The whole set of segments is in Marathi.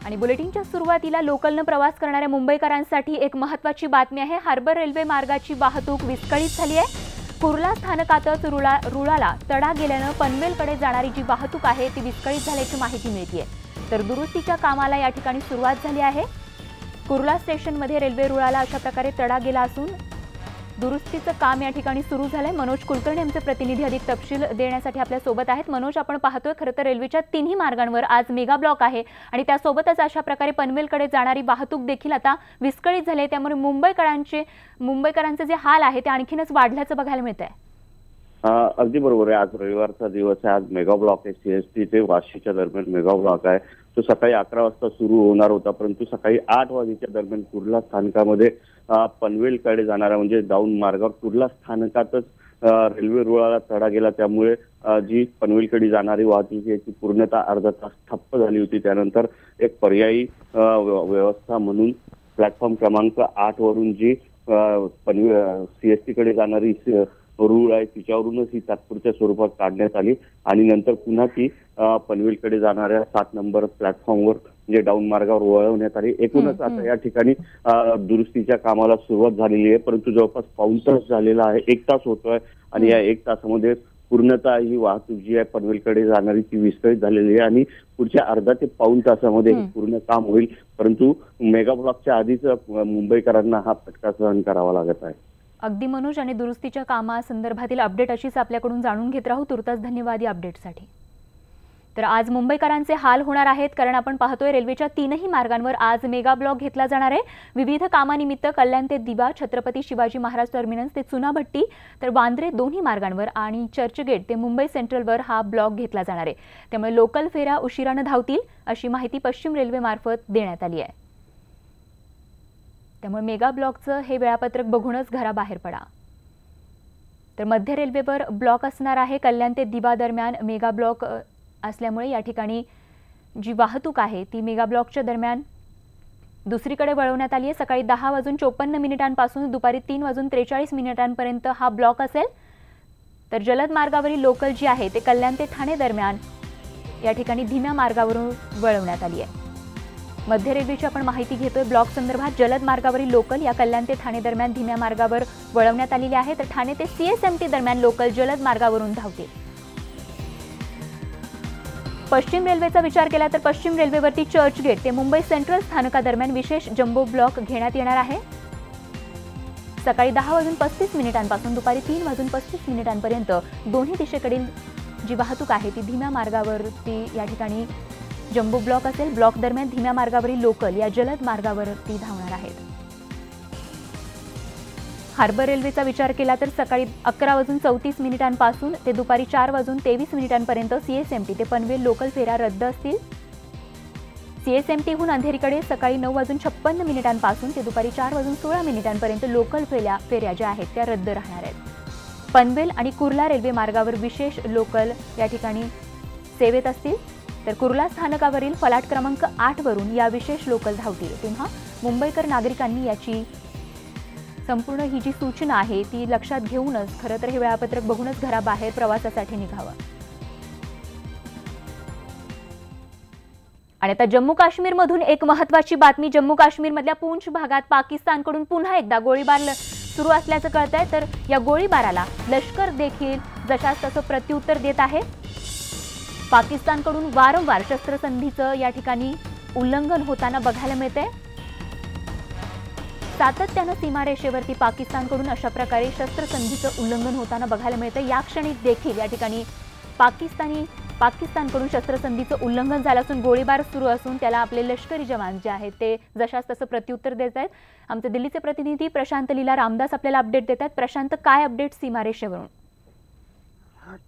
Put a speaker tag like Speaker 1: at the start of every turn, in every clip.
Speaker 1: आणि बुलेटिनच्या सुरुवातीला लोकलनं प्रवास करणाऱ्या मुंबईकरांसाठी एक महत्त्वाची बातमी आहे। हार्बर रेल्वे मार्गाची वाहतूक विस्कळीत झाली आहे। कुर्ला स्थानकातच रुळाला तडा गेल्यानं पनवेलकडे जाणारी जी वाहतूक आहे ती विस्कळीत झाल्याची माहिती मिळते। तर दुरुस्तीच्या कामाला या ठिकाणी सुरुवात झाली आहे। कुर्ला स्टेशनमध्ये रेल्वे रुळाला अशा प्रकारे तडा गेला असून दुरुस्तीचं काम या ठिकाणी सुरू झालंय। मनोज कुलकर्णी आमचे प्रतिनिधी अधिक तपशील देण्यासाठी आपल्या सोबत आहेत। मनोज, आपण पाहतोय खरं तर रेल्वेच्या तिन्ही मार्गांवर आज मेगा ब्लॉक आहे आणि त्यासोबतच अशा प्रकारे पनवेलकडे जाणारी वाहतूक देखील आता विस्कळीत झाली आहे। त्यामुळे मुंबईकरांचे जे हाल आहे ते आणखीनच वाढल्याचं बघायला मिळतंय।
Speaker 2: अगदी बरोबर आहे। आज रविवारचा दिवस आहे। आज मेगा ब्लॉक आहे। सीएसटी ते वाशीच्या दरम्यान मेगा ब्लॉक आहे। तो सकाळी 11 वाजता सुरू होणार होता, परंतु सकाळी 8 वाजेच्या दरम्यान कुर्ला स्थानकामध्ये पनवेलकडे जाणारा म्हणजे डाऊन मार्गावर कुर्ला स्थानकातच रेल्वे रुळाला तडा गेला। त्यामुळे जी पनवेलकडे जाणारी वाहतूक आहे ती पूर्णतः अर्धा तास ठप्प झाली होती। त्यानंतर एक पर्यायी व्यवस्था म्हणून प्लॅटफॉर्म क्रमांक 8 वरून जी पनवेल सीएसटी कडे जाणारी रूळ आहे तिच्यावरूनच ही तात्पुरत्या स्वरूपात काढण्यात आली आणि नंतर पुन्हा ती पनवेलकडे जाणाऱ्या 7 नंबर प्लॅटफॉर्मवर म्हणजे डाऊन मार्गावर वळवण्यात आली। एकूणच आता या ठिकाणी दुरुस्तीच्या कामाला सुरुवात झालेली आहे, परंतु जवळपास पाऊण तास झालेला आहे, 1 तास होतोय आणि या 1 तासामध्ये पूर्णतः ही वाहतूक जी आहे पनवेलकडे जाणारी ती विस्कळीत झालेली आहे आणि पुढच्या अर्धा ते पाऊण तासामध्ये हे पूर्ण काम होईल। परंतु मेगा ब्लॉकच्या आधीच मुंबईकरांना हा फटका सहन करावा लागत आहे।
Speaker 1: अगदी मनोज, आणि दुरुस्तीच्या कामासंदर्भातील अपडेट अशीच आपल्याकडून जाणून घेत राहू। तुर्तास धन्यवाद या अपडेटसाठी। तर आज मुंबईकरांचे हाल होणार आहेत, कारण आपण पाहतोय रेल्वेच्या तीनही मार्गांवर आज मेगा ब्लॉक घेतला जाणार आहे। विविध कामानिमित्त कल्याण ते दिवा, छत्रपती शिवाजी महाराज टर्मिनस ते चुनाभट्टी, तर वांद्रे दोन्ही मार्गांवर आणि चर्चगेट ते मुंबई सेंट्रलवर हा ब्लॉक घेतला जाणार आहे। त्यामुळे लोकल फेऱ्या उशिराने धावतील अशी माहिती पश्चिम रेल्वे मार्फत देण्यात आली आहे। त्यामुळे मेगा ब्लॉकचं हे वेळापत्रक बघूनच घराबाहेर पडा। तर मध्य रेल्वेवर ब्लॉक असणार आहे। कल्याण ते दिवा दरम्यान मेगा ब्लॉक असल्यामुळे या ठिकाणी जी वाहतूक आहे ती मेगा ब्लॉकच्या दरम्यान दुसरीकडे वळवण्यात आली आहे। सकाळी 10:54 पासून दुपारी 3:43 हा ब्लॉक असेल। तर जलद मार्गावरील लोकल जी आहे ते कल्याण ते ठाणे दरम्यान या ठिकाणी धीम्या मार्गावरून वळवण्यात आली आहे। मध्य रेल्वेची आपण माहिती घेतोय ब्लॉक संदर्भात। जलद मार्गावरील लोकल या कल्याण ते ठाणे दरम्यान धीम्या मार्गावर वळवण्यात आलेली आहे। तर ठाणे ते सीएसएमटी दरम्यान लोकल जलद मार्गावरून धावतील। पश्चिम रेल्वेचा विचार केला तर पश्चिम रेल्वेवरती चर्चगेट ते मुंबई सेंट्रल स्थानकादरम्यान विशेष जम्बो ब्लॉक घेण्यात येणार आहे। सकाळी 10:35 पासून दुपारी 3:35 दोन्ही दिशेकडील जी वाहतूक आहे ती धीम्या मार्गावरती या ठिकाणी जम्बो ब्लॉक असेल। ब्लॉक दरम्यान धीम्या मार्गावरील लोकल या जलद मार्गावरती धावणार आहेत। हार्बर रेल्वेचा विचार केला तर सकाळी 11:34 पासून ते दुपारी 4:23 सीएसएमटी ते पनवेल लोकल फेऱ्या रद्द असतील। सीएसएमटीहून अंधेरीकडे सकाळी 9:56 पासून ते दुपारी 4:16 लोकल फेऱ्या ज्या आहेत त्या रद्द राहणार आहेत। पनवेल आणि कुर्ला रेल्वे मार्गावर विशेष लोकल या ठिकाणी सेवेत असतील। तर कुर्ला स्थानकावरील फलाट क्रमांक 8 वरून या विशेष लोकल धावतील। तेव्हा मुंबईकर नागरिकांनी याची संपूर्ण ही जी सूचना आहे ती लक्षात घेऊनच खरं तर हे वेळापत्रक बघूनच घराबाहेर प्रवासासाठी निघावं। आणि आता जम्मू काश्मीरमधून एक महत्त्वाची बातमी। जम्मू काश्मीरमधल्या पूंछ भागात पाकिस्तानकडून पुन्हा एकदा गोळीबार सुरू असल्याचं कळतंय। तर या गोळीबाराला लष्कर देखील जशास तसं प्रत्युत्तर देत आहे। पाकिस्तानकडून वारंवार शस्त्रसंधीचं या ठिकाणी उल्लंघन होताना बघायला मिळतंय। सातत्यानं सीमारेषेवरती पाकिस्तानकडून अशा प्रकारे शस्त्रसंधीचं उल्लंघन होताना बघायला मिळतंय। या क्षणी देखील या ठिकाणी पाकिस्तानकडून शस्त्रसंधीचं उल्लंघन झालं असून गोळीबार सुरू असून त्याला आपले लष्करी जवान जे आहेत ते जशास तसं प्रत्युत्तर देत आहेत। आमचे दिल्लीचे प्रतिनिधी प्रशांत लीला रामदास आपल्याला अपडेट देत आहेत। प्रशांत, काय अपडेट सीमारेषेवरून?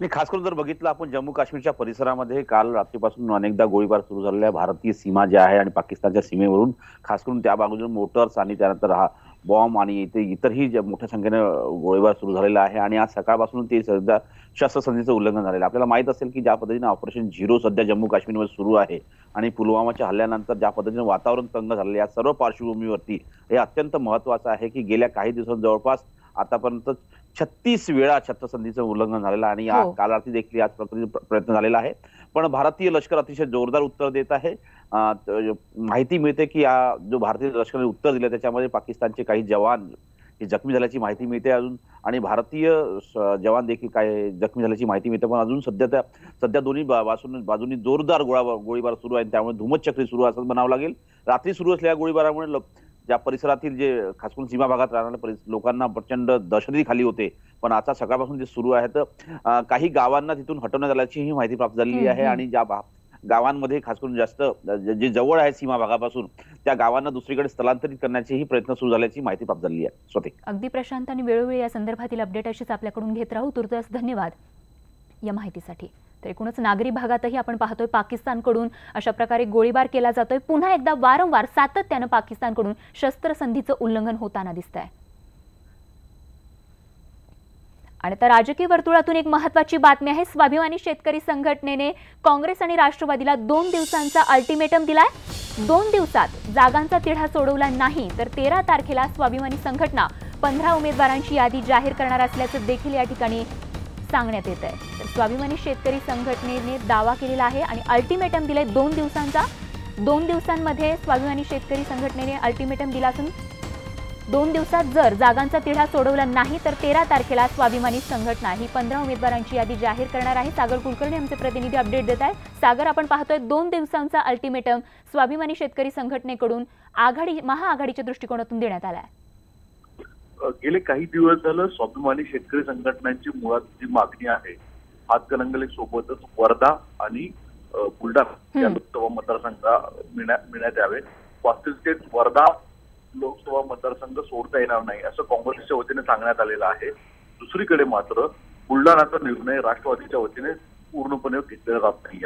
Speaker 3: मी खास करून जर बघितलं आपण जम्मू काश्मीरच्या परिसरामध्ये काल रात्रीपासून अनेकदा गोळीबार सुरू झालेला आहे। भारतीय सीमा जी आहे आणि पाकिस्तानच्या सीमेवरून खास करून त्या बाजूने मोटर्स आणि त्यानंतर हा बॉम्ब आणि इतरही मोठ्या संख्येने गोळीबार सुरू झालेला आहे आणि आज सकाळपासून ते सध्या शस्त्रसंधीचं उल्लंघन झालेलं आहे। आपल्याला माहित असेल की ज्या पद्धतीने ऑपरेशन झिरो सध्या जम्मू काश्मीरमध्ये सुरू आहे आणि पुलवामाच्या हल्ल्यानंतर ज्या पद्धतीने वातावरण तंग झालेलं या सर्व पार्श्वभूमीवरती हे अत्यंत महत्त्वाचं आहे की गेल्या काही दिवसांत जवळपास आतापर्यंत 36 वेळा छत्रसंधीचं उल्लंघन झालेलं आहे आणि
Speaker 1: हो.
Speaker 3: काल रात्री देखील याच प्रयत्न झालेला आहे. पण भारतीय लष्कर अतिशय जोरदार उत्तर देत आहे. माहिती मिळते की जो भारतीय लष्कराने उत्तर दिलं त्याच्यामध्ये पाकिस्तानचे काही जवान हे जखमी झाल्याची माहिती मिळते अजून, आणि भारतीय जवान देखील काय जखमी झाल्याची माहिती मिळते. पण अजून सध्या दोन्ही बाजूंनी जोरदार गोळीबार सुरू आहे, त्यामुळे धुमचक्री सुरू असं म्हणावं लागेल. रात्री सुरू असलेल्या गोळीबारामुळे ज्या परिसरातील जे खास करून सीमा भागात राहणाऱ्या लोकांना प्रचंड दहशती खाली होते. पण आता सकाळपासून जे सुरू आहे तर काही गावांना तिथून हटवण्यात आल्याची ही माहिती प्राप्त झालेली आहे. आणि ज्या गावांमध्ये खास करून जास्त जे जवळ आहे सीमा भागापासून त्या गावांना दुसरीकडे स्थलांतरित करण्याचेही प्रयत्न सुरू झाल्याची माहिती प्राप्त झाली आहे. स्वतः
Speaker 1: अगदी प्रशांत, आणि वेळोवेळी या संदर्भातील अपडेट अशीच आपल्याकडून घेत राहू. तुर्तास धन्यवाद या माहितीसाठी. तर एकूणच नागरी भागातही आपण पाहतोय पाकिस्तानकडून अशा प्रकारे गोळीबार केला जातोय. पुन्हा एकदा वारंवार सातत्यानं पाकिस्तानकडून शस्त्रसंधीचं उल्लंघन होताना दिसतंय. आणि तर राजकीय वर्तुळातून एक महत्त्वाची बातमी आहे. स्वाभिमानी शेतकरी संघटनेने काँग्रेस आणि राष्ट्रवादीला 2 दिवसांचा अल्टिमेटम दिलाय. 2 दिवसात जागांचा तिढा सोडवला नाही तर 13 तारखेला स्वाभिमानी संघटना 15 उमेदवारांची यादी जाहीर करणार असल्याचं देखील या ठिकाणी सांगण्यात येत आहे. तर स्वाभिमानी शेतकरी संघटनेने दावा केलेला आहे आणि अल्टिमेटम दिले 2 दिवसांचा. 2 दिवसांमध्ये स्वाभिमानी शेतकरी संघटनेने अल्टिमेटम दिला असून 2 दिवसात जर जागांचा तिढा सोडवला नाही तर 13 तारखेला स्वाभिमानी संघटना ही 15 उमेदवारांची यादी जाहीर करणार आहे. सागर कुलकर्णी आमचे प्रतिनिधी अपडेट देत आहेत. सागर, आपण पाहतोय 2 दिवसांचा अल्टिमेटम स्वाभिमानी शेतकरी संघटनेकडून महाआघाडीच्या दृष्टिकोनातून देण्यात आला आहे.
Speaker 4: गेले काही दिवस झालं स्वाभिमानी शेतकरी संघटनांची मुळात जी मागणी आहे, हातकणंगले सोबतच वर्धा आणि बुलढाणा या लोकसभा मतदारसंघ मिळण्यात यावे. वास्तविकतेत वर्धा लोकसभा मतदारसंघ सोडता येणार नाही असं काँग्रेसच्या वतीने सांगण्यात आलेलं आहे. दुसरीकडे मात्र बुलढाणाचा निर्णय राष्ट्रवादीच्या वतीने पूर्णपणे घेतलेला जात नाही.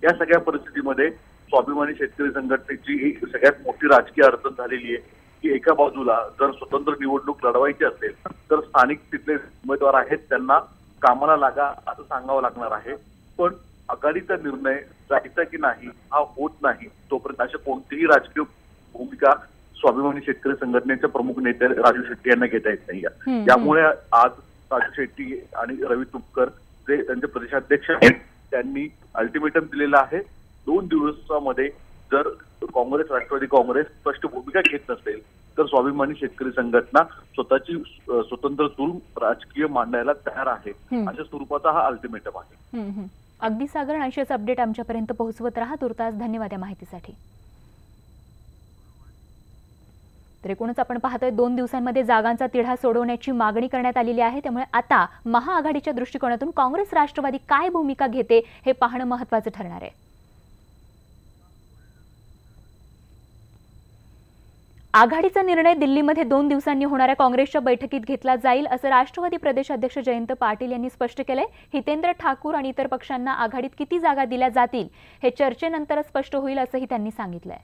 Speaker 4: या सगळ्या परिस्थितीमध्ये स्वाभिमानी शेतकरी संघटनेची ही सगळ्यात मोठी राजकीय अडचण झालेली आहे की एका बाजूला जर स्वतंत्र निवडणूक लढवायची असेल तर स्थानिक तिथले उमेदवार आहेत त्यांना कामाला लागा असं सांगावं लागणार आहे. पण आघाडीचा निर्णय जायचा की नाही हा होत नाही तोपर्यंत अशा कोणतीही राजकीय भूमिका स्वाभिमानी शेतकरी संघटनेचे प्रमुख नेते राजू शेट्टी यांना घेता येत नाही. त्यामुळे आज राजू शेट्टी आणि रवी तुपकर जे त्यांचे प्रदेशाध्यक्ष आहेत त्यांनी अल्टिमेटम दिलेलं आहे. 2 दिवसामध्ये जर काँग्रेस राष्ट्रवादी काँग्रेस स्पष्ट भूमिका घेत नसेल तर स्वाभिमानी शेतकरी संघटना स्वतःची स्वतंत्र चूल राजकीय मांडायला तयार आहे. अशा स्वरूपाचा हा अल्टिमेटम आहे.
Speaker 1: अगदी सागर, अशीच अपडेट आमच्यापर्यंत पोहोचवत राहा. तुर्तास धन्यवाद या माहितीसाठी. तर एकूणच आपण पाहतोय 2 दिवसांमध्ये जागांचा तिढा सोडवण्याची मागणी करण्यात आलेली आहे. त्यामुळे आता महाआघाडीच्या दृष्टिकोनातून काँग्रेस राष्ट्रवादी काय भूमिका घेते हे पाहणं महत्त्वाचं ठरणार आहे. आघाडीचा निर्णय दिल्लीमध्ये 2 दिवसांनी होणाऱ्या काँग्रेसच्या बैठकीत घेतला जाईल असं राष्ट्रवादी प्रदेशाध्यक्ष जयंत पाटील यांनी स्पष्ट केलंय. हितेंद्र ठाकूर आणि इतर पक्षांना आघाडीत किती जागा दिल्या जातील हे चर्चेनंतरच स्पष्ट होईल असंही त्यांनी सांगितलंय.